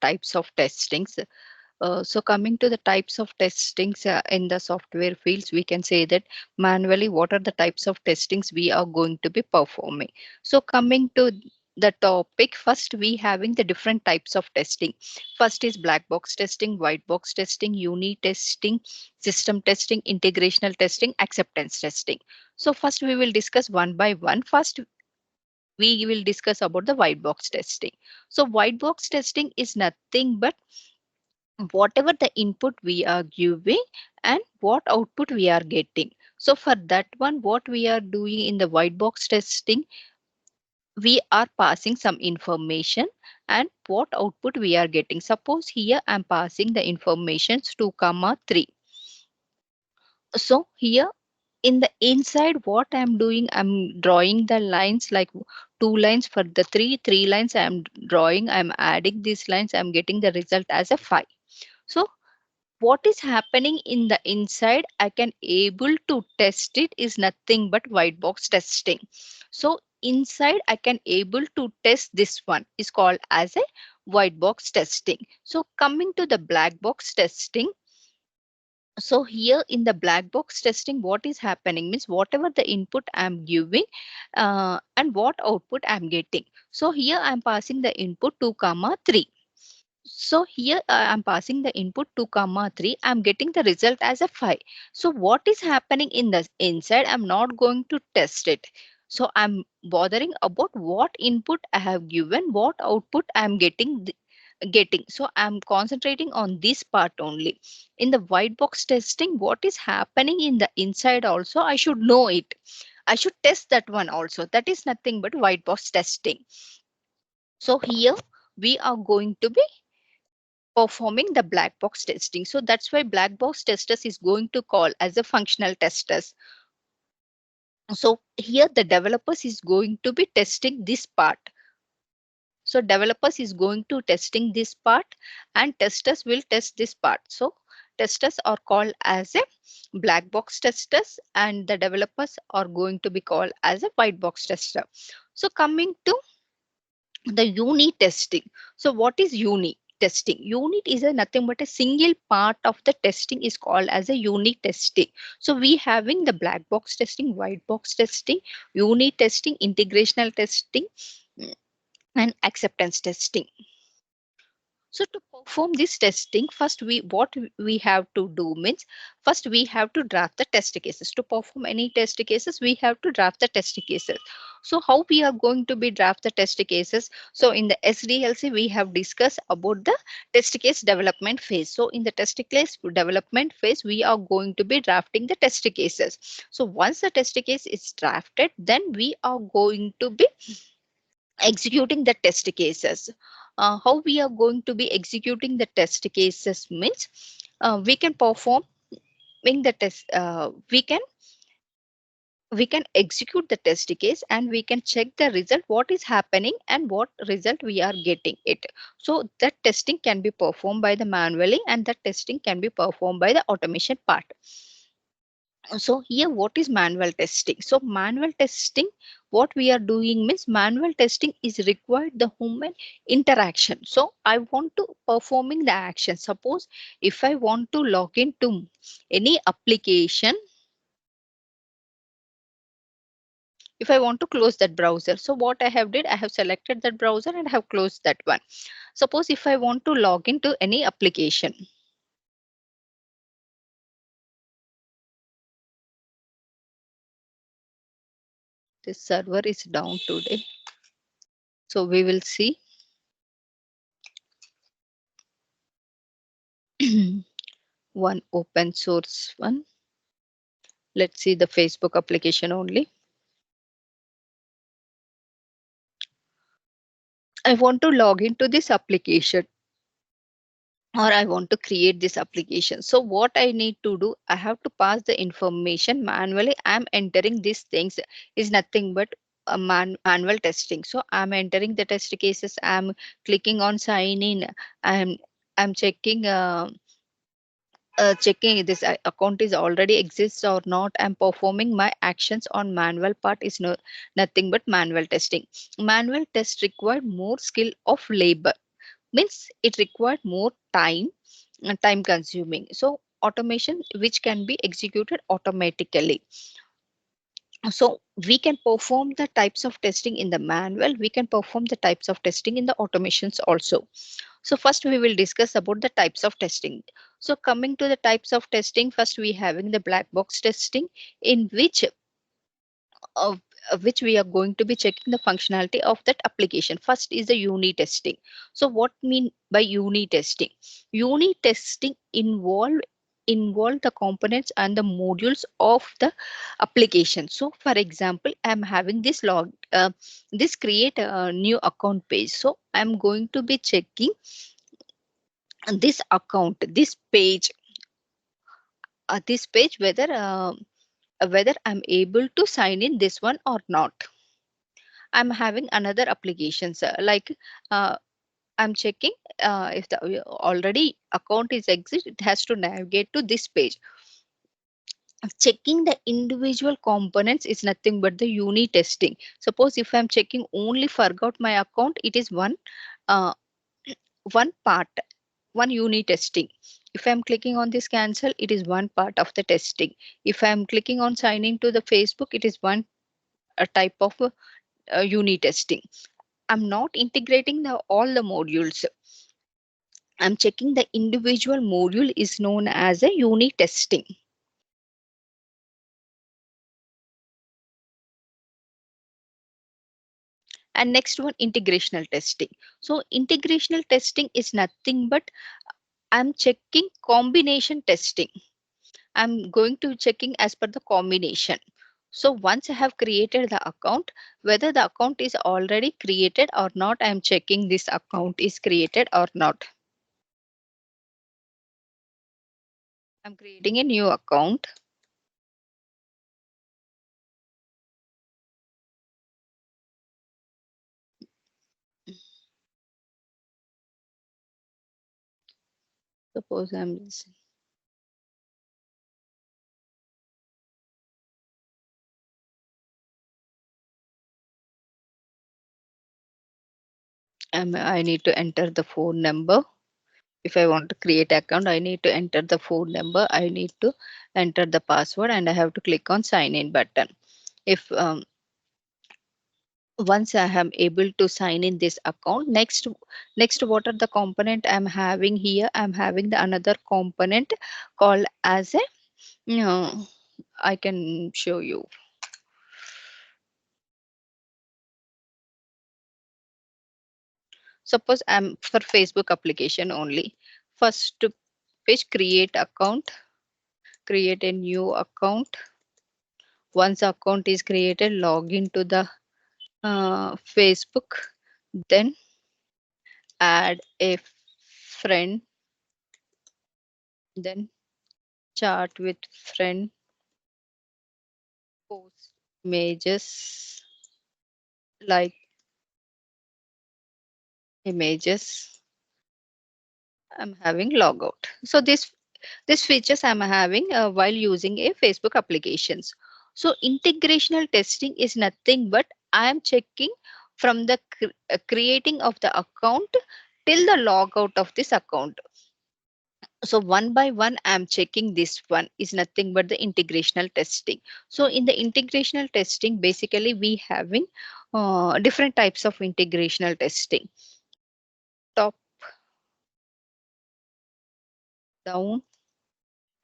types of testings. So coming to the types of testings in the software fields, we can say that manually what are the types of testings we are going to be performing. So coming to the topic, first we having the different types of testing. First is black box testing, white box testing, unit testing, system testing, integrational testing, acceptance testing. So first we will discuss one by one. First we will discuss about the white box testing. So white box testing is nothing but whatever the input we are giving and what output we are getting. So for that one, what we are doing in the white box testing, we are passing some information and what output we are getting. Suppose here I'm passing the information 2 comma 3. So here in the inside what I'm doing, I'm drawing the lines like 2 lines for the three lines I'm drawing, I'm adding these lines, I'm getting the result as a 5. So what is happening in the inside, I can able to test it is nothing but white box testing. So inside I can able to test this one is called as a white box testing. So coming to the black box testing, so here in the black box testing, what is happening means whatever the input I'm giving and what output I'm getting. So here I'm passing the input 2 comma 3. So here I'm passing the input 2 comma 3. I'm getting the result as a 5. So what is happening in the inside? I'm not going to test it. So I'm bothering about what input I have given, what output I'm getting. So I'm concentrating on this part only. In the white box testing, what is happening in the inside also, I should know it. I should test that one also. That is nothing but white box testing. So here we are going to be performing the black box testing. So that's why black box testers is going to call as a functional testers. So here the developers is going to be testing this part. So developers is going to testing this part and testers will test this part. So testers are called as a black box testers and the developers are going to be called as a white box tester. So coming to the unit testing. So what is unit testing? Unit is a nothing but a single part of the testing is called as a unit testing. So we having the black box testing, white box testing, unit testing, integrational testing, and acceptance testing. So to perform this testing, first we have to do means first we have to draft the test cases. To perform any test cases, we have to draft the test cases. So how we are going to be draft the test cases? So in the SDLC, we have discussed about the test case development phase. So in the test case development phase, we are going to be drafting the test cases. So once the test case is drafted, then we are going to be executing the test cases. How we are going to be executing the test cases means we can perform in the test. We can execute the test case and we can check the result, what is happening and what result we are getting it. So that testing can be performed by the manually and that testing can be performed by the automation part. So here what is manual testing? So manual testing, what we are doing means manual testing is required the human interaction. So I want to performing the action. Suppose if I want to log into any application, if I want to close that browser, so what I have did, I have selected that browser and I have closed that one. Suppose if I want to log into any application, this server is down today. So we will see. One open source one. Let's see the Facebook application only. I want to log into this application or I want to create this application. So what I need to do, I have to pass the information manually. I'm entering these things is nothing but a manual testing. So I'm entering the test cases. I'm clicking on sign in. I'm I'm checking this account is already exists or not. I'm performing my actions on manual part is nothing but manual testing. Manual test require more skill of labor. means it required more time consuming. So automation which can be executed automatically. So we can perform the types of testing in the manual, we can perform the types of testing in the automations also. So first we will discuss about the types of testing. So coming to the types of testing, first we having the black box testing, in which we are going to be checking the functionality of that application. First is the unit testing. So what mean by unit testing? Unit testing involve the components and the modules of the application. So for example, I'm having this create a new account page. So I'm going to be checking this account, this page, whether I'm able to sign in this one or not. I'm having another applications uh, I'm checking if the already account is exist, it has to navigate to this page. Checking the individual components is nothing but the unit testing. Suppose if I'm checking only forgot my account, it is uh, one part, one unit testing. If I'm clicking on this cancel, it is one part of the testing. If I'm clicking on signing to the Facebook, it is one type of unit testing. I'm not integrating all the modules. I'm checking the individual module is known as a unit testing. And next one, integrational testing. So integrational testing is nothing but I'm checking combination testing. I'm going to checking as per the combination. So once I have created the account, whether the account is already created or not, I'm checking this account is created or not. I'm creating a new account. Suppose I need to enter the phone number. If I want to create account, I need to enter the phone number. I need to enter the password and I have to click on sign in button. If once I am able to sign in this account, next what are the component I'm having here? I'm having the another component called as a, I can show you. Suppose I'm for Facebook application only. First page, create account, create a new account. Once account is created, log into the Facebook, then add a friend, then chat with friend, post images, like images. I'm having logout. So this features I'm having while using a Facebook applications. So integrational testing is nothing but I am checking from the creating of the account till the logout of this account. So one by one I'm checking this one is nothing but the integrational testing. So in the integrational testing, basically we having different types of integrational testing. Top down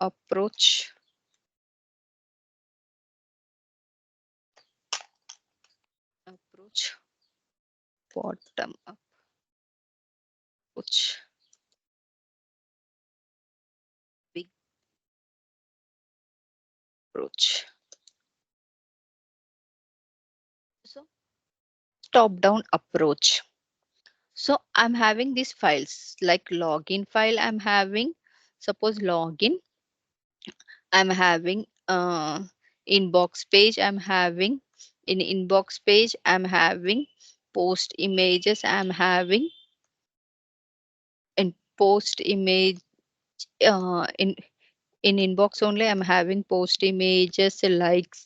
approach, approach, bottom approach, big approach. So top down approach. So I'm having these files like login file. I'm having, suppose login, I'm having inbox page. I'm having in inbox page. I'm having post images. I'm having in post image in inbox only. I'm having post images, images,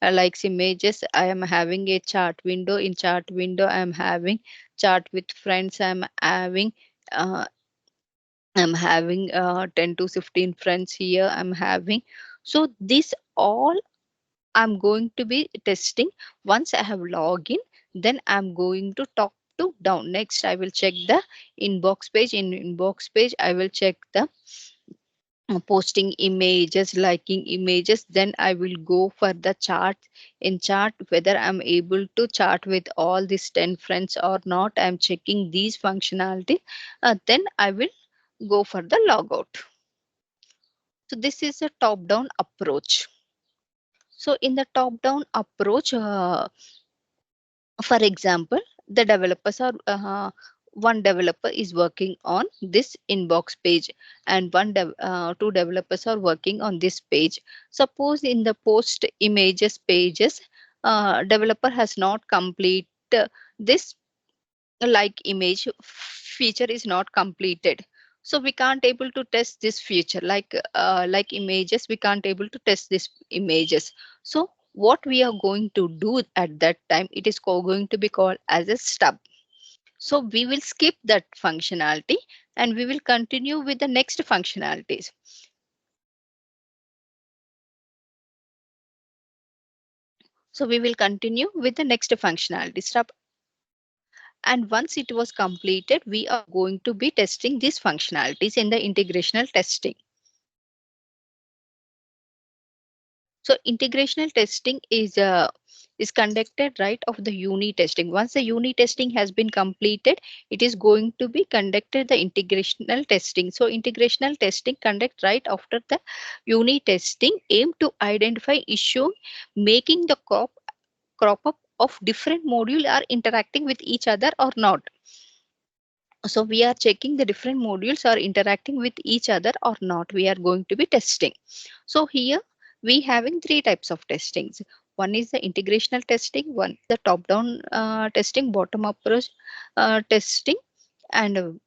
likes images. I am having a chart window. In chart window, I am having chat with friends. Uh, I'm having 10 to 15 friends here. I'm having, so this all I'm going to be testing. Once I have login, then I'm going to top to down. Next, I will check the inbox page. In inbox page, I will check the posting images, liking images. Then I will go for the chart. In chart, whether I'm able to chat with all these 10 friends or not, I'm checking these functionality. Then I will go for the logout. So this is a top down approach. So in the top down approach, for example, the developers are one developer is working on this inbox page, and two developers are working on this page. Suppose in the post images pages, developer has not complete this like image feature is not completed, so we can't able to test this feature like images, we can't able to test this images. So what we are going to do at that time, it is going to be called as a stub. So we will skip that functionality and we will continue with the next functionalities. So we will continue with the next functionality stub, and once it was completed, we are going to be testing these functionalities in the integrational testing. So integrational testing is conducted right of the unit testing. Once the unit testing has been completed, it is going to be conducted the integrational testing. So integrational testing conduct right after the unit testing aim to identify issue, making the crop up of different module are interacting with each other or not. So we are checking the different modules are interacting with each other or not. We are going to be testing. So here we having three types of testings. One is the integrational testing, one the top-down testing, bottom-up approach testing, and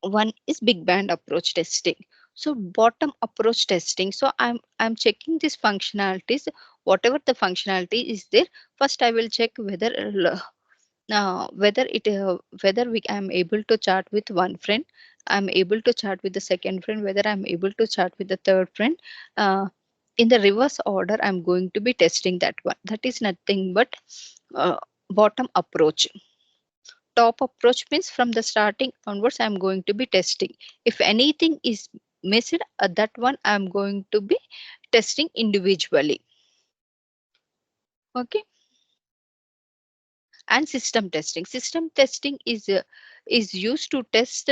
one is big band approach testing. So bottom approach testing. So I'm checking these functionalities. Whatever the functionality is there, first I will check whether we am able to chat with one friend, I'm able to chat with the second friend, whether I'm able to chat with the third friend. In the reverse order, I'm going to be testing that one. That is nothing but uh, bottom approach. Top approach means from the starting onwards, I'm going to be testing. If anything is missed, that one I'm going to be testing individually. Okay. And system testing is used to test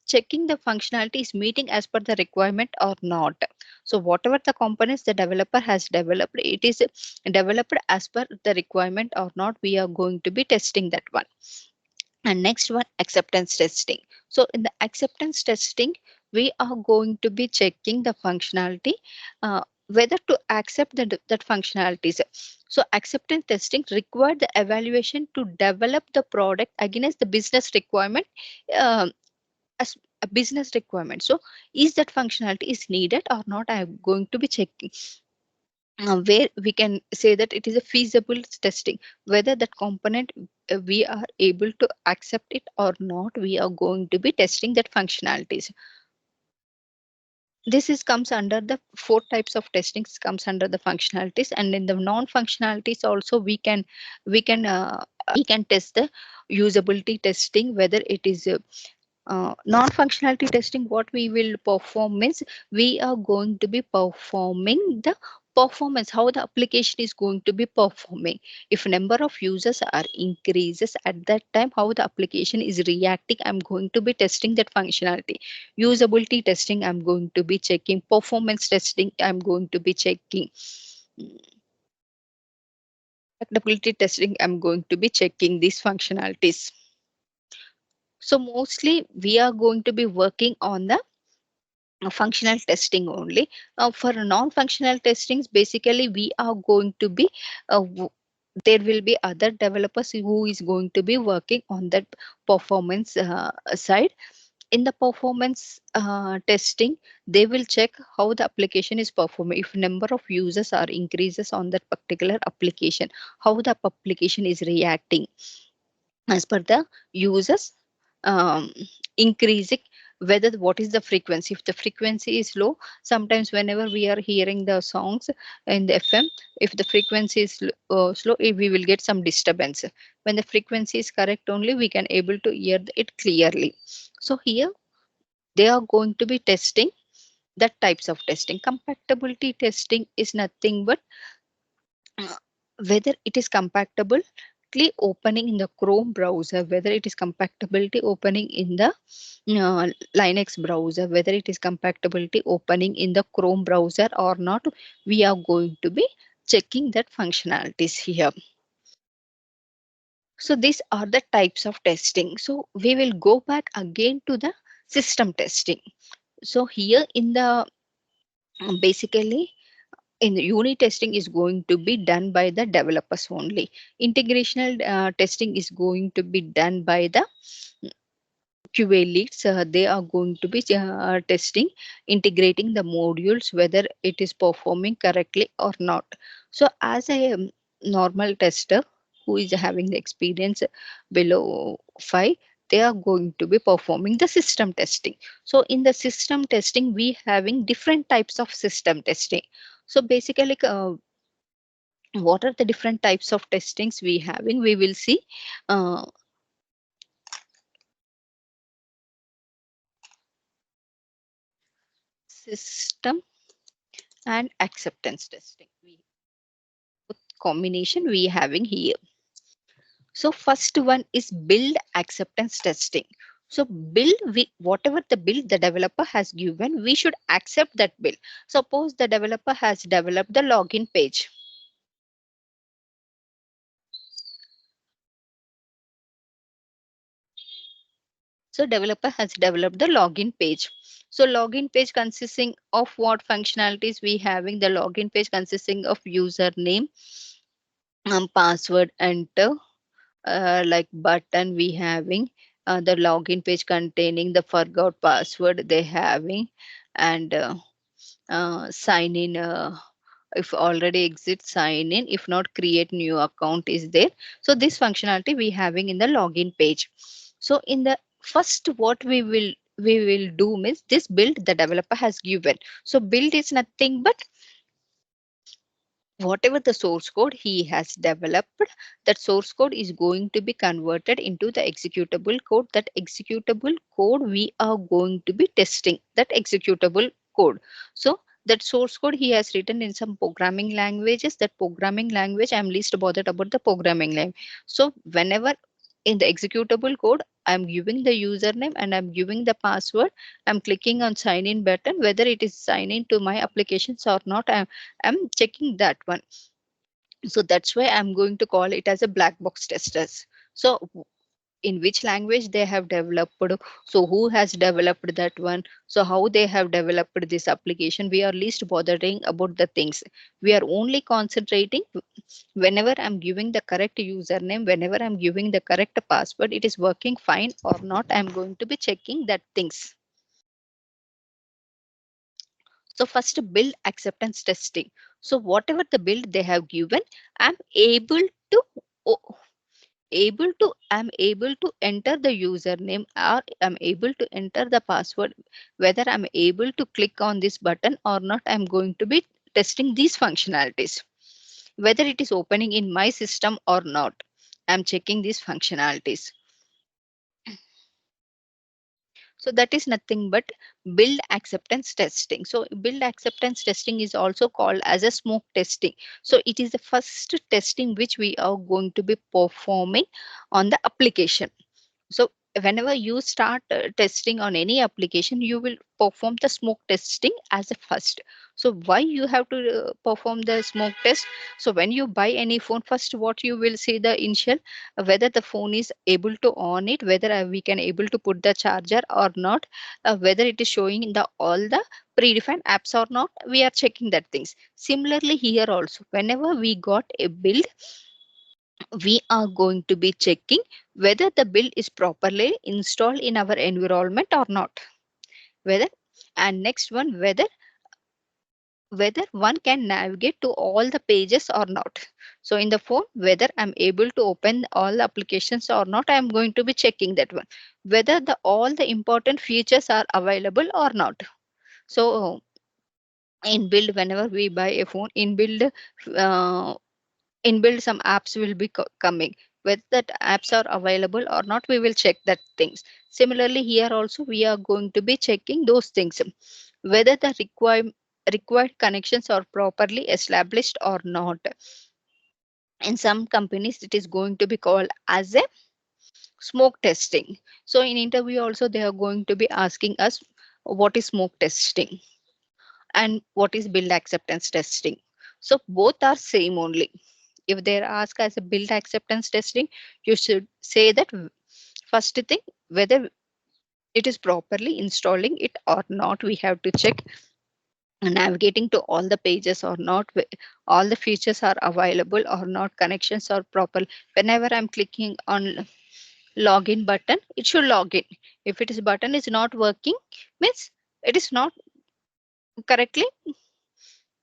checking the functionality is meeting as per the requirement or not. So whatever the components the developer has developed, it is developed as per the requirement or not, we are going to be testing that one. And next one, acceptance testing. So in the acceptance testing, we are going to be checking the functionality, whether to accept that functionalities. So acceptance testing require the evaluation to develop the product against the business requirement, um, as a business requirement. So is that functionality is needed or not? I am going to be checking where we can say that it is a feasible testing, whether that component we are able to accept it or not, we are going to be testing that functionalities. This is comes under the four types of testings comes under the functionalities, and in the non functionalities also we can test the usability testing, whether it is non-functionality testing. What we will perform means we are going to be performing the performance, how the application is going to be performing. If number of users are increases, at that time how the application is reacting, I'm going to be testing that functionality. Usability testing, I'm going to be checking. Performance testing, I'm going to be checking. Adaptability testing, I'm going to be checking these functionalities. So mostly we are going to be working on the functional testing only. For non-functional testings, basically we are going to be there will be other developers who is going to be working on that performance side. In the performance testing, they will check how the application is performing. If number of users are increases on that particular application, how the application is reacting. as per the users um, increasing, whether what is the frequency. If the frequency is low, sometimes whenever we are hearing the songs in the FM, if the frequency is slow, we will get some disturbance. When the frequency is correct only, we can able to hear it clearly. So here they are going to be testing that types of testing. Compatibility testing is nothing but uh, whether it is compatible opening in the Chrome browser, whether it is compatibility opening in the Linux browser, whether it is compatibility opening in the Chrome browser or not, we are going to be checking that functionalities here. So these are the types of testing. So we will go back again to the system testing. So here in the basically in the unit testing is going to be done by the developers only. Integrational testing is going to be done by the QA leads. They are going to be testing, integrating the modules, whether it is performing correctly or not. So as a normal tester who is having the experience below 5, they are going to be performing the system testing. So in the system testing, we having different types of system testing. So basically, what are the different types of testings we having? We will see uh, system and acceptance testing. We combination we having here. So first one is build acceptance testing. So build, we whatever the build the developer has given, we should accept that build. Suppose the developer has developed the login page. So developer has developed the login page. So login page consisting of what functionalities we having? The login page consisting of username, password enter, like button we having, the login page containing the forgot password they having, and sign in, if already exit, sign in, if not create new account is there. So this functionality we having in the login page. So in the first what we will do means this build the developer has given. So build is nothing but whatever the source code he has developed, that source code is going to be converted into the executable code. That executable code we are going to be testing that executable code. So that source code he has written in some programming languages. That programming language, I'm least bothered about the programming language. So whenever in the executable code, I'm giving the username and I'm giving the password. I'm clicking on sign in button, whether it is sign in to my applications or not. I'm checking that one. So that's why I'm going to call it as a black box testers. So in which language they have developed, so who has developed that one, so how they have developed this application, we are least bothering about the things. We are only concentrating whenever I'm giving the correct username, whenever I'm giving the correct password, it is working fine or not, I'm going to be checking that things. So first build acceptance testing. So whatever the build they have given, I'm able to o- I'm able to enter the username or I'm able to enter the password, whether I'm able to click on this button or not, I'm going to be testing these functionalities, whether it is opening in my system or not. I'm checking these functionalities. So that is nothing but build acceptance testing. So build acceptance testing is also called as a smoke testing. So it is the first testing which we are going to be performing on the application. So whenever you start testing on any application, you will perform the smoke testing as a first. So why you have to perform the smoke test? So when you buy any phone, first what you will see the initial, whether the phone is able to on it, whether we can able to put the charger or not, whether it is showing in the all the predefined apps or not. We are checking that things. Similarly here also, whenever we got a build, we are going to be checking whether the build is properly installed in our environment or not. Whether, and next one, whether whether one can navigate to all the pages or not. So in the phone, whether I'm able to open all the applications or not, I'm going to be checking that one. Whether the all the important features are available or not. So in build, whenever we buy a phone, uh, in build some apps will be coming. Whether that apps are available or not, we will check that things. Similarly, here also we are going to be checking those things, whether the required connections are properly established or not. In some companies, it is going to be called as a smoke testing. So in interview also, they are going to be asking us what is smoke testing and what is build acceptance testing. So both are same only. If they ask as a build acceptance testing, you should say that first thing, whether it is properly installing it or not, we have to check navigating to all the pages or not, all the features are available or not, connections are proper. Whenever I'm clicking on login button, it should log in. If it is button is not working, means it is not correctly,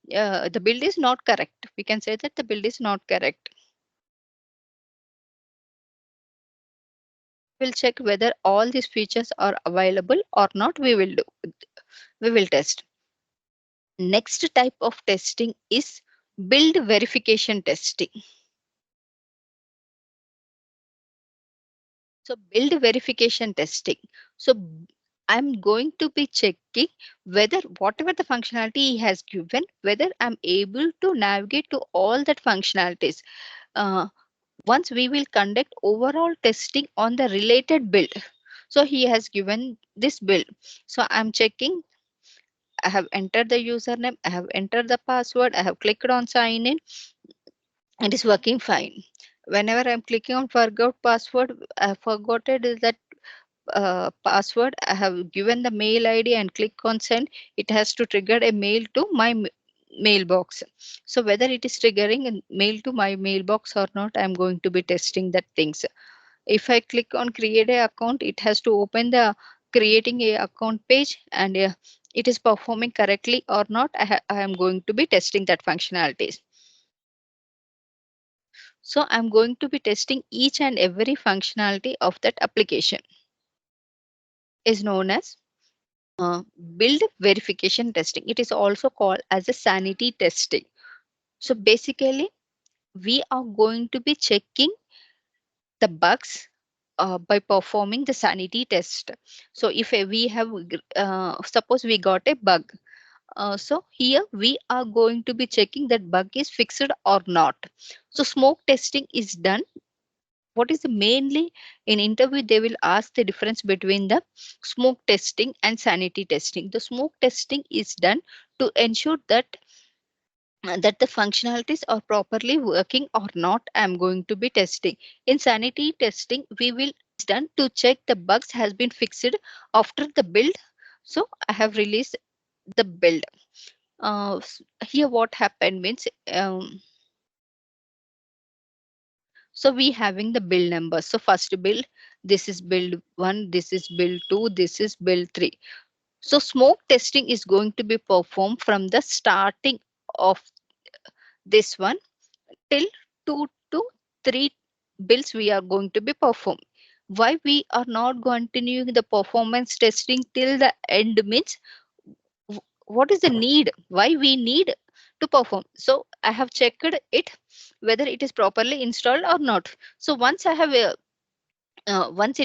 the build is not correct. We can say that the build is not correct. We'll check whether all these features are available or not. We will test. Next type of testing is build verification testing. So build verification testing. So I'm going to be checking whether whatever the functionality he has given, whether I'm able to navigate to all that functionalities. Uh, Once we will conduct overall testing on the related build. So he has given this build. So I'm checking. I have entered the username. I have entered the password. I have clicked on sign in. It is working fine. Whenever I'm clicking on forgot password, I have forgotten that password. I have given the mail ID and click on send. It has to trigger a mail to my mailbox. So whether it is triggering a mail to my mailbox or not, I'm going to be testing that things. If I click on create a account, it has to open the creating a account page, and it is performing correctly or not. I am going to be testing that functionalities. So I'm going to be testing each and every functionality of that application. Is known as uh, build verification testing. It is also called as a sanity testing. So basically, we are going to be checking the bugs by performing the sanity test. So if we have, suppose we got a bug. So here we are going to be checking that bug is fixed or not. So smoke testing is done. What is the mainly in interview they will ask the difference between the smoke testing and sanity testing. The smoke testing is done to ensure that the functionalities are properly working or not. I'm going to be testing. In sanity testing, we will is done to check the bugs has been fixed after the build. So I have released the build. Here what happened means, so we having the build number. So first build, this is build 1, this is build 2, this is build 3. So smoke testing is going to be performed from the starting of this one till 2 to 3 builds we are going to be performed. Why we are not continuing the performance testing till the end means, what is the need? Why we need to perform? So I have checked it whether it is properly installed or not. So once it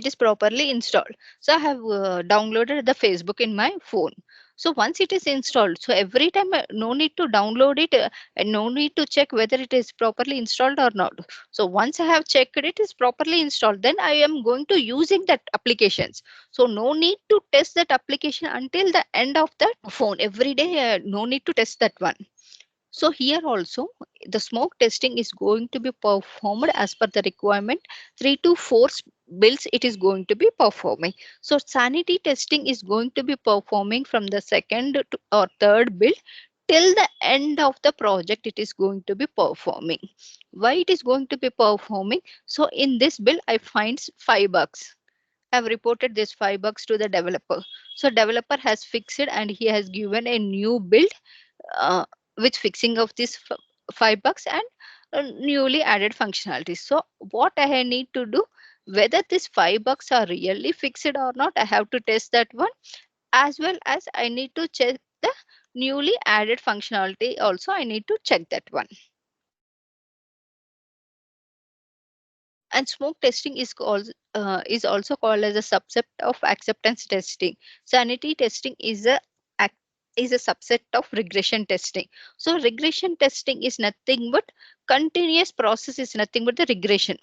is properly installed, so I have downloaded the Facebook in my phone. So once it is installed, so every time no need to download it, and no need to check whether it is properly installed or not. So once I have checked it is properly installed, then I am going to using that applications. So no need to test that application until the end of the phone every day. No need to test that one. So here also the smoke testing is going to be performed as per the requirement. 3 to 4 builds it is going to be performing. So sanity testing is going to be performing from the second or third build till the end of the project it is going to be performing. Why it is going to be performing? So in this build I find 5 bugs. I've reported this 5 bugs to the developer. So developer has fixed and he has given a new build uh, with fixing of these 5 bugs and newly added functionalities. So what I need to do, whether these 5 bugs are really fixed or not, I have to test that one, as well as I need to check the newly added functionality also. I need to check that one. And smoke testing is also called as a subset of acceptance testing. Sanity testing is a subset of regression testing. So regression testing is nothing but continuous process, is nothing but the regression.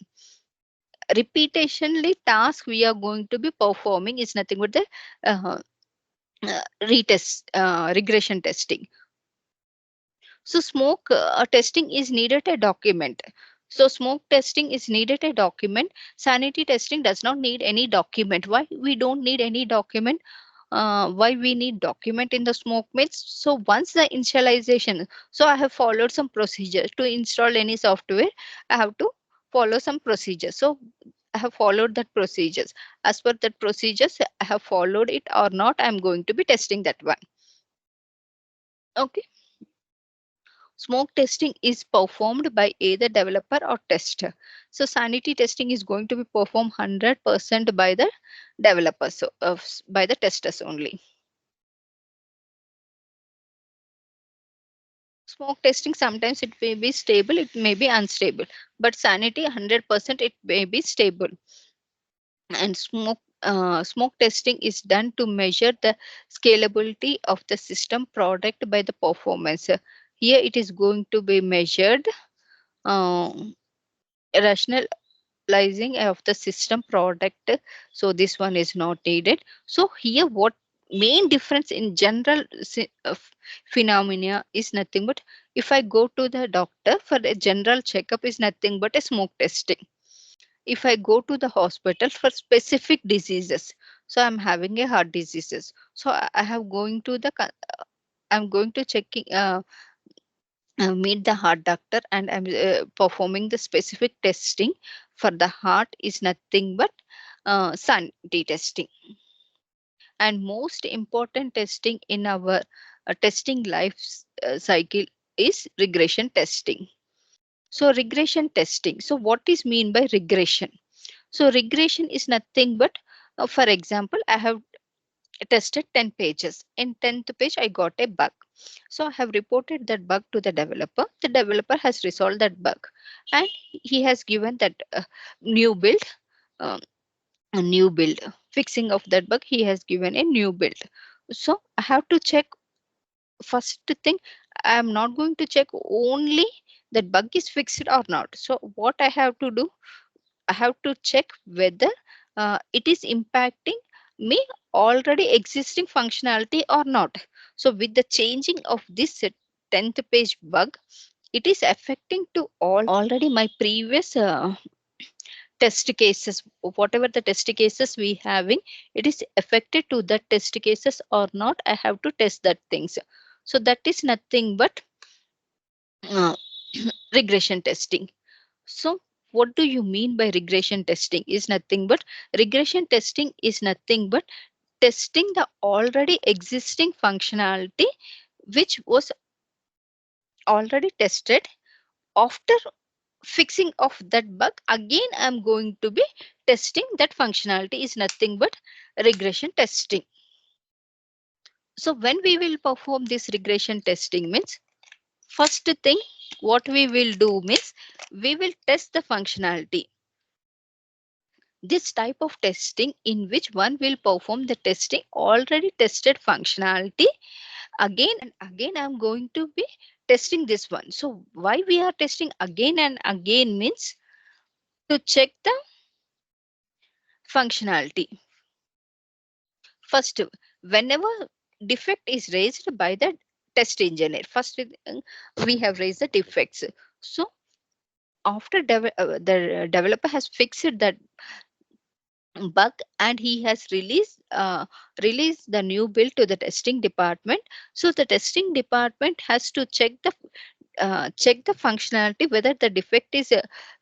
Repetitionally task we are going to be performing is nothing but the regression testing. So smoke testing is needed a document. So smoke testing is needed a document. Sanity testing does not need any document. Why we don't need any document? Why we need document in the smoke means, so once the initialization, so I have followed some procedure to install any software. I have to follow some procedures. So I have followed that procedures. As per that procedures, I have followed it or not, I'm going to be testing that one. Okay. Smoke testing is performed by either developer or tester. So sanity testing is going to be performed 100% by the developers, so by the testers only. Smoke testing sometimes it may be stable, it may be unstable, but sanity 100% it may be stable. And smoke testing is done to measure the scalability of the system product by the performance. Here it is going to be measured. Uh, Rationalizing of the system product, so this one is not needed. So here what main difference in general phenomena is nothing but, if I go to the doctor for a general checkup is nothing but a smoke testing. If I go to the hospital for specific diseases, so I'm having a heart diseases, so I have going to the I'm going to checking meet the heart doctor, and I'm performing the specific testing for the heart is nothing but sanity testing. And most important testing in our testing life cycle is regression testing. So regression testing. So what is mean by regression? So regression is nothing but, for example, I have tested 10 pages. In 10th page, I got a bug. So I have reported that bug to the developer. The developer has resolved that bug and he has given that new build, um, a new build, fixing of that bug. He has given a new build. So I have to check first thing. I am not going to check only that bug is fixed or not. So what I have to do, I have to check whether it is impacting me already existing functionality or not. So with the changing of this 10th page bug, it is affecting to already my previous test cases. Whatever the test cases we having, it is affected to the test cases or not. I have to test that things. So that is nothing but uh, regression testing. So what do you mean by regression testing? Is nothing but, regression testing is nothing but testing the already existing functionality which was already tested. After fixing of that bug, again I'm going to be testing that functionality is nothing but regression testing. So when we will perform this regression testing means, first thing what we will do means, we will test the functionality. This type of testing in which one will perform the testing already tested functionality again and again, I'm going to be testing this one. So why we are testing again and again means, to check the functionality. First, whenever defect is raised by the test engineer, first we have raised the defects. So after the developer has fixed that bug and he has released the new build to the testing department. So the testing department has to check the functionality whether the defect is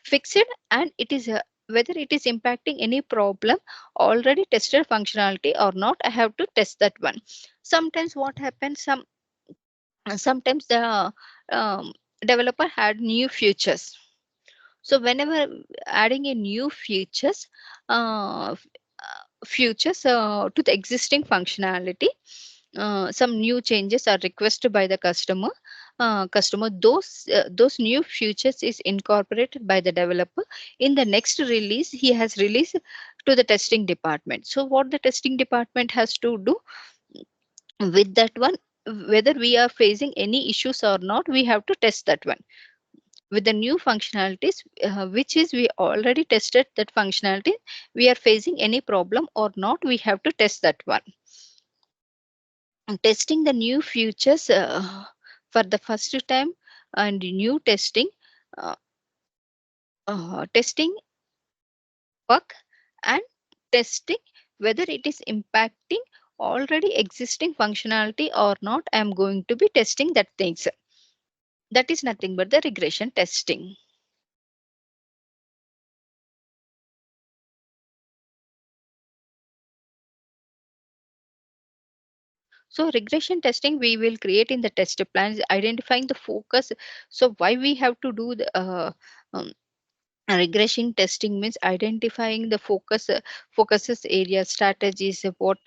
fixed, and it is whether it is impacting any problem already tested functionality or not. I have to test that one. Sometimes what happens, some sometimes the um, developer had new features. So whenever adding a new features to the existing functionality, some new changes are requested by the customer. Those new features is incorporated by the developer in the next release he has released to the testing department. So what the testing department has to do with that one, whether we are facing any issues or not, we have to test that one with the new functionalities, which is we already tested that functionality, we are facing any problem or not, we have to test that one. And testing the new features for the first time, and new uh, testing work, and testing whether it is impacting already existing functionality or not, I am going to be testing that things. That is nothing but the regression testing. So regression testing we will create in the test plans, identifying the focus. So why we have to do the um, regression testing means identifying the focuses area strategies, what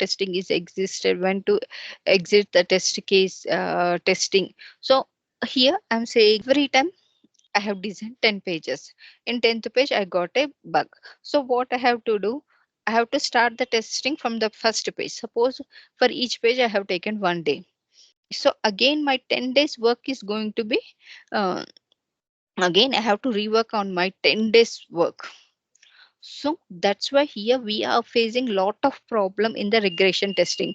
testing is existed, when to exit the test case testing. So here I'm saying every time I have designed 10 pages. In 10th page, I got a bug. So what I have to do? I have to start the testing from the first page. Suppose for each page I have taken 1 day. So again, my 10 days work is going to be, uh, again, I have to rework on my 10 days work. So that's why here we are facing lot of problem in the regression testing.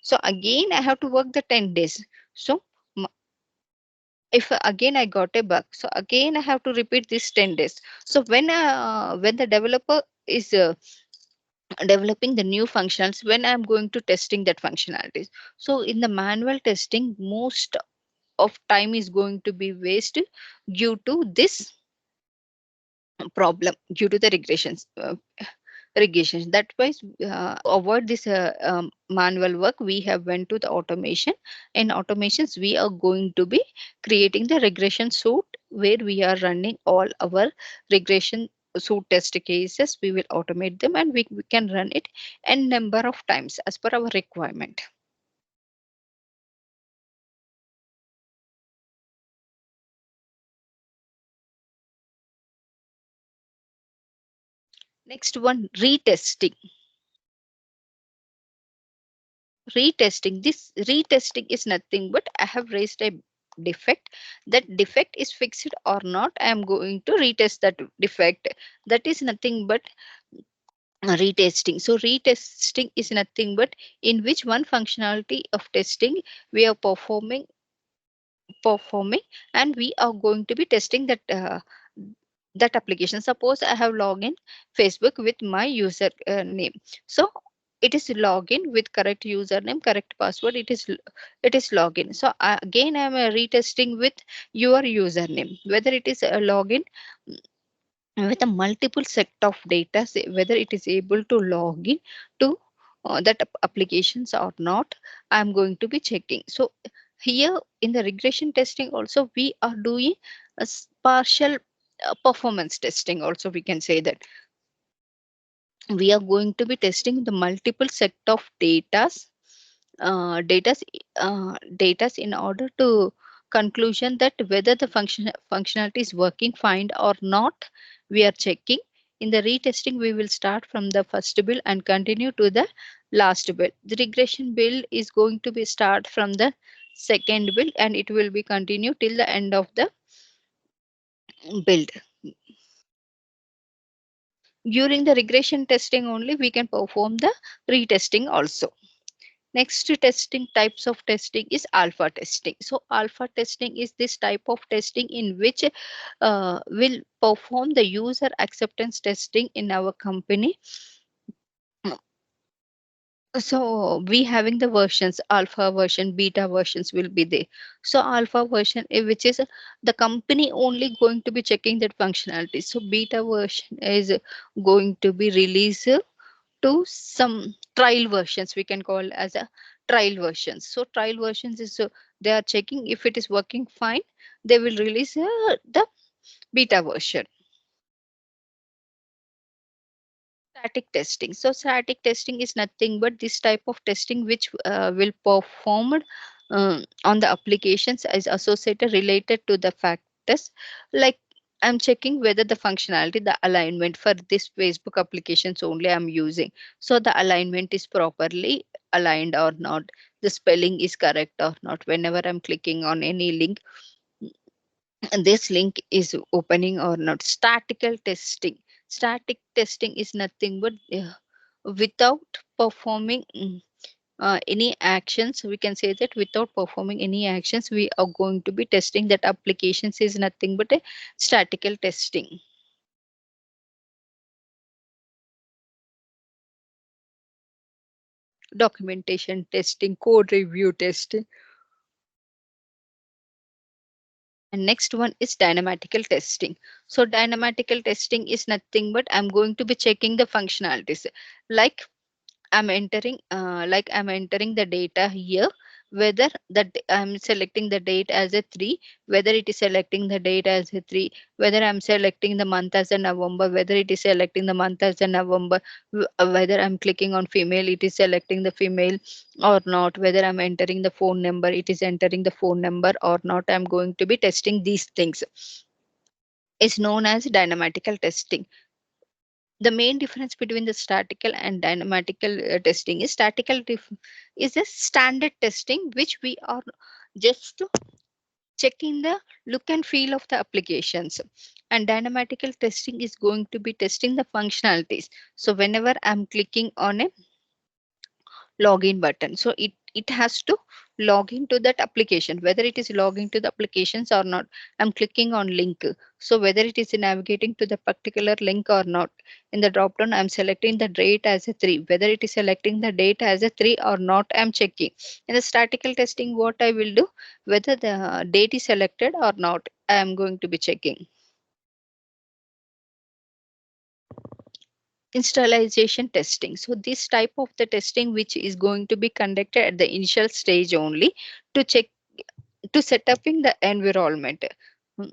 So again, I have to work the 10 days. So if again I got a bug, so again I have to repeat this 10 days. So when the developer is developing the new functions, when I'm going to testing that functionalities, so in the manual testing most of time is going to be wasted due to this problem, due to the regressions. That why avoid this manual work, we have went to the automation. In automations we are going to be creating the regression suite where we are running all our regression suite test cases. We will automate them, and we can run it n number of times as per our requirement. Next one, retesting. This retesting is nothing but I have raised a defect. That defect is fixed or not, I am going to retest that defect. That is nothing but retesting. So retesting is nothing but in which one functionality of testing we are performing, and we are going to be testing that application. Suppose I have login Facebook with my user name. So it is login with correct username, correct password. It is login. So again I am retesting with your username whether it is a login with a multiple set of data, say whether it is able to log in to that applications or not. I'm going to be checking. So here in the regression testing also we are doing a partial performance testing also, we can say that we are going to be testing the multiple set of datas datas in order to conclusion that whether the functionality is working fine or not, we are checking. In the retesting we will start from the first build and continue to the last build. The regression build is going to be start from the second build, and it will be continue till the end of the build. During the regression testing only we can perform the retesting also. Next testing types of testing is alpha testing. So alpha testing is this type of testing in which will perform the user acceptance testing in our company. So we having the versions, alpha version, beta versions will be there. So alpha version, which is the company only going to be checking that functionality. So beta version is going to be released to some trial versions, we can call as a trial versions. So trial versions is They are checking if it is working fine, they will release the beta version. Static testing. So static testing is nothing but this type of testing which will performed on the applications as associated related to the factors, like I'm checking whether the functionality, the alignment for this Facebook applications only I'm using. So the alignment is properly aligned or not. The spelling is correct or not. Whenever I'm clicking on any link, this link is opening or not. Statical testing. Static testing is nothing but without performing any actions. We can say that without performing any actions we are going to be testing that applications is nothing but a statical testing. Documentation testing, code review testing. And next one is dynamatical testing. So dynamatical testing is nothing but I'm going to be checking the functionalities, like I'm entering the data here, whether that I'm selecting the date as a 3, whether it is selecting the date as a 3, whether I'm selecting the month as a November, whether it is selecting the month as a November, whether I'm clicking on female, it is selecting the female or not, whether I'm entering the phone number, it is entering the phone number or not. I'm going to be testing these things. Is known as dynamatical testing. The main difference between the statical and dynamatical testing is is a standard testing which we are just checking the look and feel of the applications, and dynamatical testing is going to be testing the functionalities. So whenever I'm clicking on a login button, so it has to log into that application, whether it is logging to the applications or not. I'm clicking on link, so whether it is navigating to the particular link or not. In the drop down I'm selecting the date as a 3, whether it is selecting the date as a 3 or not, I'm checking. In the statical testing what I will do, whether the date is selected or not, I am going to be checking. Installation testing. So this type of the testing which is going to be conducted at the initial stage only to check, to set up in the environment. Mm,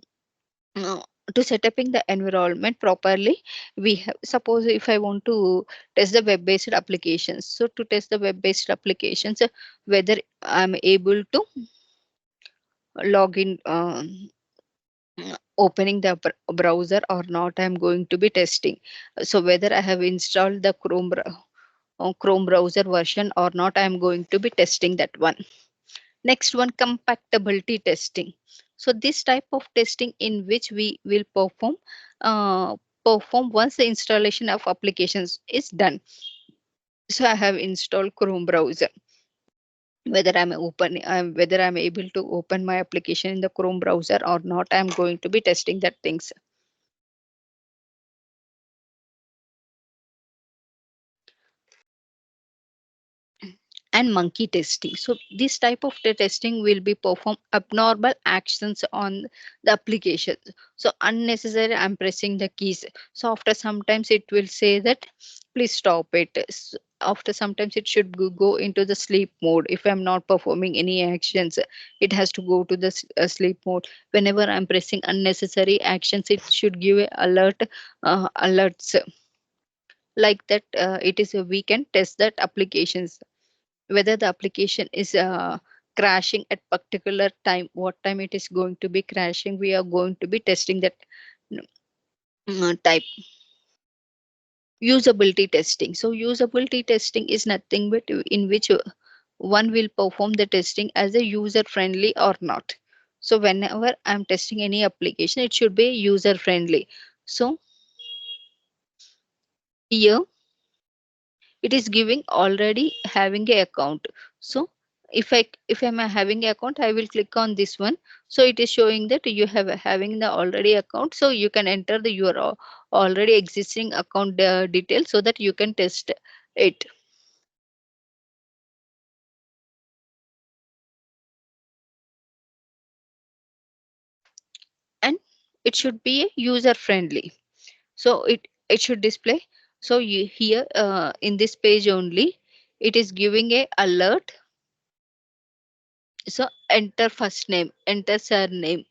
uh, to set up in the environment properly, we have, suppose if I want to test the web based applications, so to test the web based applications, whether I'm able to log in, opening the browser or not, I'm going to be testing. So whether I have installed the Chrome browser version or not, I'm going to be testing that one. Next one, compatibility testing. So this type of testing in which we will perform once the installation of applications is done. So I have installed Chrome browser, whether I'm able to open my application in the Chrome browser or not, I'm going to be testing that things. And monkey testing. So this type of testing will be perform abnormal actions on the application. So unnecessary, I'm pressing the keys. So after sometimes it will say that please stop it. After sometimes it should go into the sleep mode. If I'm not performing any actions, it has to go to the sleep mode. Whenever I'm pressing unnecessary actions, it should give a alerts like that. It is a we can test that applications, whether the application is crashing at particular time, what time it is going to be crashing, we are going to be testing that type. Usability testing. So usability testing is nothing but in which one will perform the testing as a user friendly or not. So whenever I'm testing any application, it should be user friendly. So here it is giving already having a account. So if I'm having a account, I will click on this one. So it is showing that you have having the already account, so you can enter the your already existing account details so that you can test it. And it should be user friendly, so it should display. So you here in this page only, it is giving a alert So enter first name, enter surname,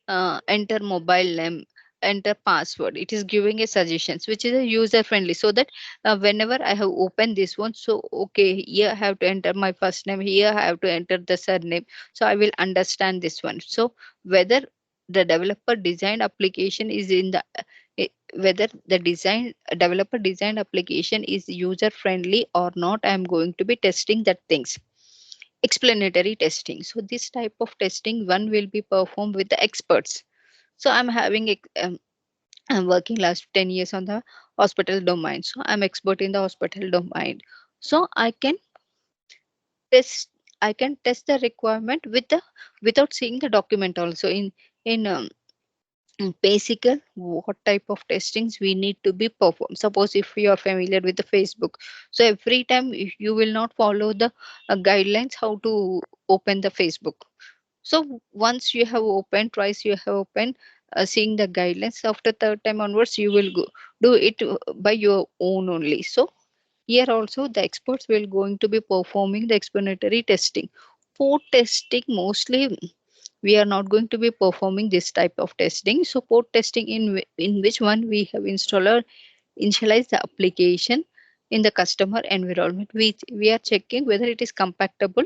enter mobile name, enter password. It is giving a suggestions which is a user friendly, so that whenever I have opened this one, so okay, here I have to enter my first name, here I have to enter the surname, so I will understand this one. So whether the developer design application is in the whether the developer design application is user friendly or not, I am going to be testing that things. Explanatory testing. So this type of testing one will be performed with the experts. So I'm working last 10 years on the hospital domain. So I'm expert in the hospital domain. So test I can test the requirement with the without seeing the document also in basic what type of testings we need to be performed. Suppose if you are familiar with the Facebook, so every time you will not follow the guidelines how to open the Facebook. So once you have opened, twice you have opened, seeing the guidelines, after third time onwards you will do it by your own only. So here also the experts will going to be performing the explanatory testing. For testing mostly we are not going to be performing this type of testing. So port testing in which one we have initialize the application in the customer environment. We are checking whether it is compatible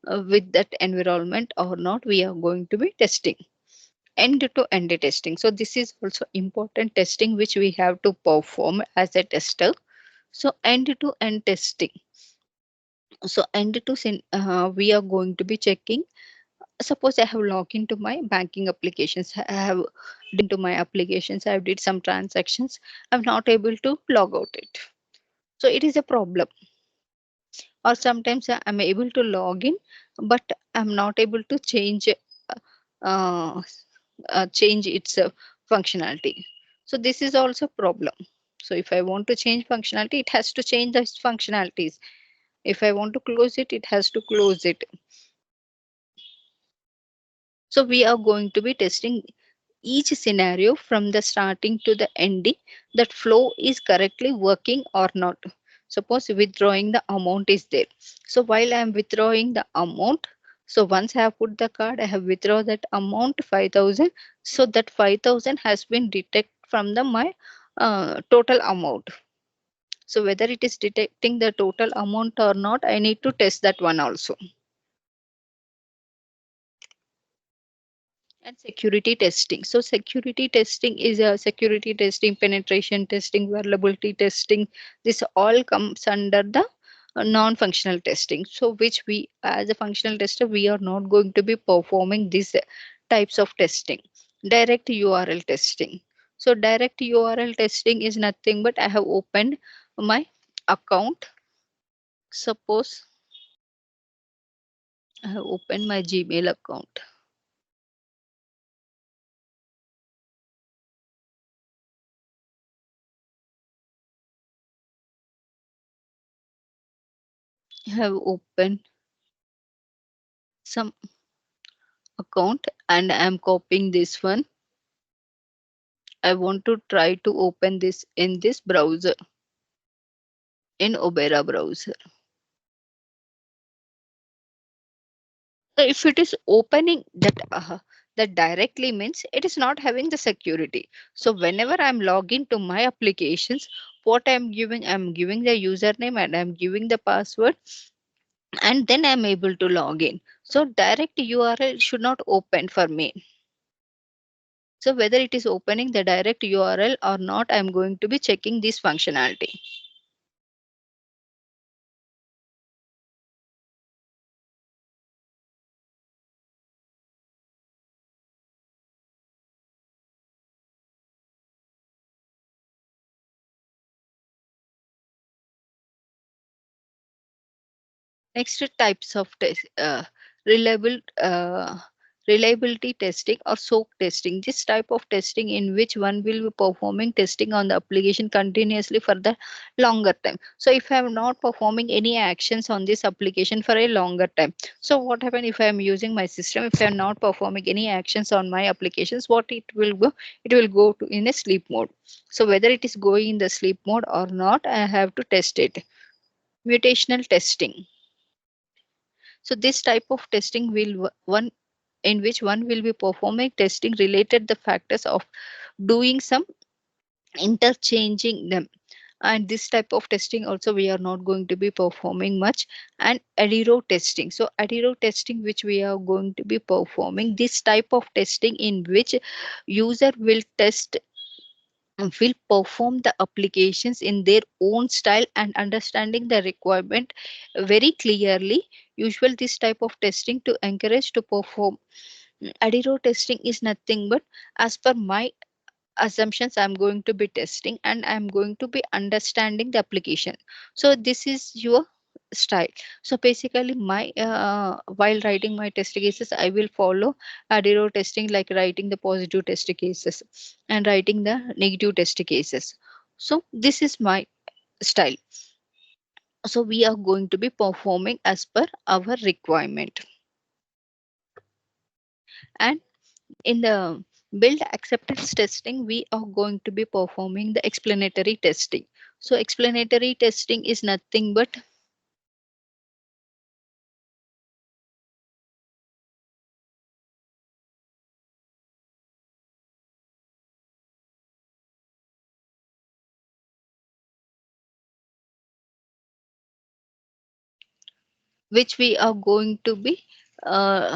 with that environment or not. We are going to be testing end to end testing. So this is also important testing which we have to perform as a tester. So end to end testing. So we are going to be checking. Suppose I have logged into my banking applications. I have into my applications. I have did some transactions. I'm not able to log out it. So it is a problem. Or sometimes I'm able to log in, but I'm not able to uh, change its functionality. So this is also problem. So if I want to change functionality, it has to change the functionalities. If I want to close it, it has to close it. So we are going to be testing each scenario from the starting to the ending, that flow is correctly working or not. Suppose withdrawing the amount is there. So while I am withdrawing the amount, so once I have put the card, I have withdrawn that amount 5,000. So that 5,000 has been detected from the my total amount. So whether it is detecting the total amount or not, I need to test that one also. And security testing. So security testing is a security testing, penetration testing, vulnerability testing. This all comes under the non-functional testing. So which we as a functional tester, we are not going to be performing these types of testing. Direct URL testing. So direct URL testing is nothing but I have opened my account. Suppose I have opened my Gmail account. I have opened some account and I'm copying this one. I want to try to open this in this browser, in Opera browser. So if it is opening that directly means it is not having the security. So whenever I'm logging to my applications, what I'm giving the username and I'm giving the password, and then I'm able to log in. So direct URL should not open for me. So whether it is opening the direct URL or not, I'm going to be checking this functionality. Next types of reliable reliability testing or soak testing. This type of testing in which one will be performing testing on the application continuously for the longer time. So if I am not performing any actions on this application for a longer time, so what happen if I am using my system, if I am not performing any actions on my applications, what it will go? It will go to in a sleep mode. So whether it is going in the sleep mode or not, I have to test it. Mutational testing. So this type of testing will one in which one will be performing testing related the factors of doing some interchanging them. And this type of testing also we are not going to be performing much. And adhero testing, so adhero testing which we are going to be performing, this type of testing in which user will test will perform the applications in their own style and understanding the requirement very clearly. Usual this type of testing to encourage to perform. Adhero testing is nothing but as per my assumptions I'm going to be testing and I'm going to be understanding the application. So this is your style. So basically my while writing my test cases I will follow adhero testing, like writing the positive test cases and writing the negative test cases. So this is my style. So we are going to be performing as per our requirement. And in the build acceptance testing, we are going to be performing the explanatory testing. So explanatory testing is nothing but which we are going to be,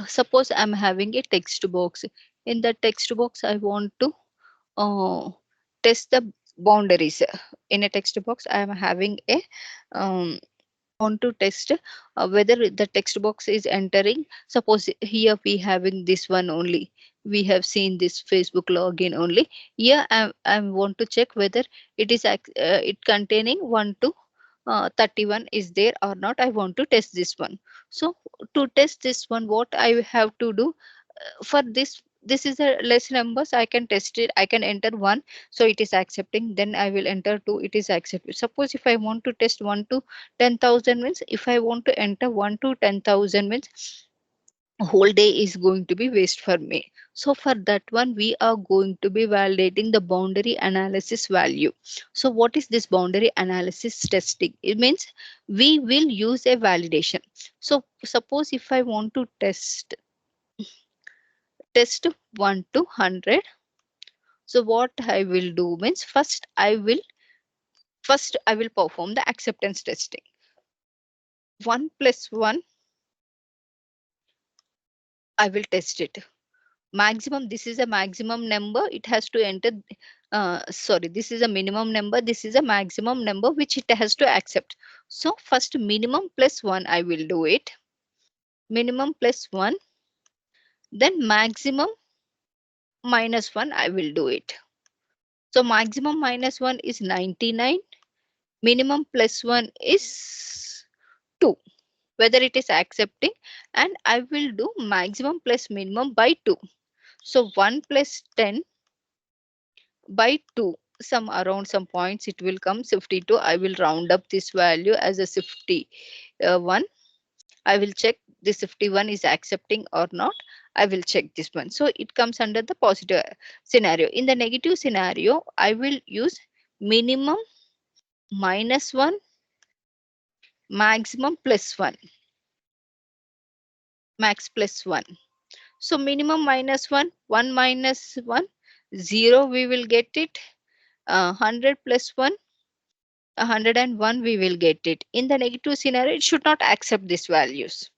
suppose I'm having a text box. In the text box, I want to uh, test the boundaries. In a text box, I am having a um, want to test whether the text box is entering. Suppose here we having this one only. We have seen this Facebook login only. Here I want to check whether it is it containing 1 to 31 is there or not. I want to test this one. So to test this one, what I have to do for this is a less numbers, I can test it. I can enter 1, so it is accepting. Then I will enter 2, it is accepted. Suppose if I want to test 1 to 10,000 means, if I want to enter 1 to 10,000 means whole day is going to be waste for me. So for that one we are going to be validating the boundary analysis value. So what is this boundary analysis testing? It means we will use a validation. So suppose if I want to test 1 to 100. So what I will do means, first I will perform the acceptance testing. 1 plus 1, I will test it. Maximum, this is a maximum number. It has to enter. Sorry, this is a minimum number. This is a maximum number which it has to accept. So first minimum plus 1, I will do it. Minimum plus 1. Then maximum minus 1, I will do it. So maximum minus 1 is 99. Minimum plus 1 is 2, whether it is accepting, and I will do maximum plus minimum by 2. So 1 plus 10 by 2, some around some points it will come 52. I will round up this value as a 51. I will check this 51 is accepting or not. I will check this one. So it comes under the positive scenario. In the negative scenario, I will use minimum minus 1, maximum plus 1, max plus 1. So minimum minus 1, 1 minus 1, 0 we will get it. 100 plus 1, 101 we will get it. In the negative scenario, it should not accept these values.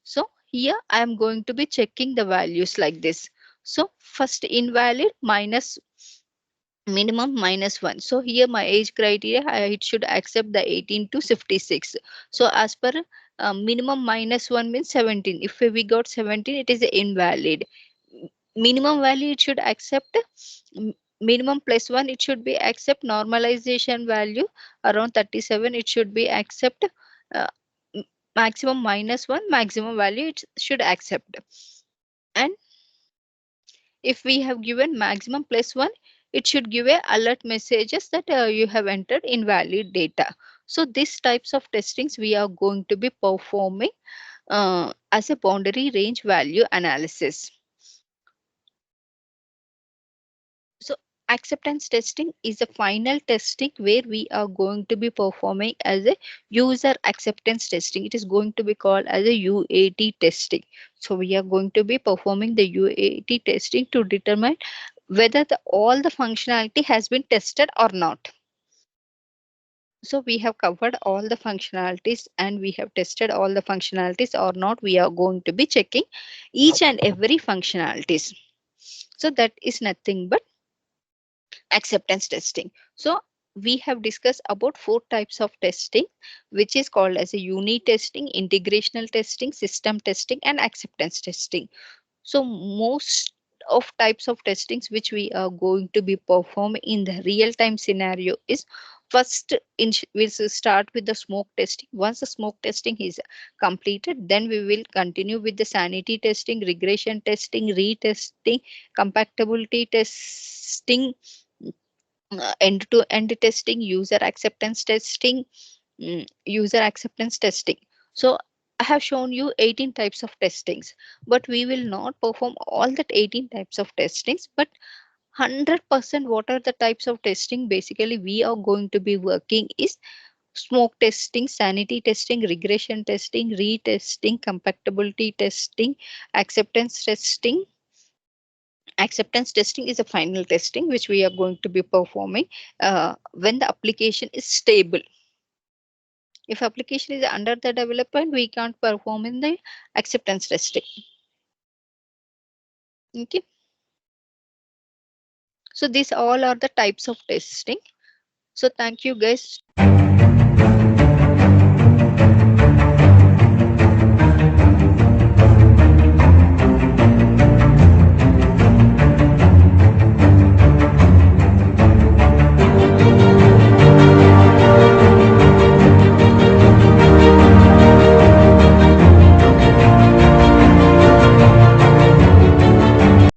So here I am going to be checking the values like this. So first invalid minus minimum minus 1. So here my age criteria, it should accept the 18 to 56. So as per minimum minus 1 means 17. If we got 17, it is invalid. Minimum value it should accept. Minimum plus 1 it should be accept. Normalization value around 37 it should be accept. uh, Maximum minus 1, maximum value it should accept. And if we have given maximum plus 1, it should give a alert messages that you have entered invalid data. So these types of testings we are going to be performing as a boundary range value analysis. So Acceptance testing is the final testing where we are going to be performing as a user acceptance testing. It is going to be called as a UAT testing. So we are going to be performing the UAT testing to determine whether all the functionality has been tested or not. So we have covered all the functionalities and we have tested all the functionalities or not. We are going to be checking each and every functionalities. So that is nothing but acceptance testing. So we have discussed about four types of testing, which is called as a unit testing, integrational testing, system testing, and acceptance testing. So most of types of testings which we are going to be perform in the real time scenario is first we'll start with the smoke testing. Once the smoke testing is completed, then we will continue with the sanity testing, regression testing, retesting, compatibility testing, end to end testing, user acceptance testing, user acceptance testing. So I have shown you 18 types of testings, but we will not perform all that 18 types of testings, but 100% what are the types of testing basically we are going to be working is smoke testing, sanity testing, regression testing, retesting, compatibility testing, acceptance testing. Acceptance testing is a final testing which we are going to be performing when the application is stable. If application is under the development, we can't perform in the acceptance testing. Okay. So these all are the types of testing. So thank you guys.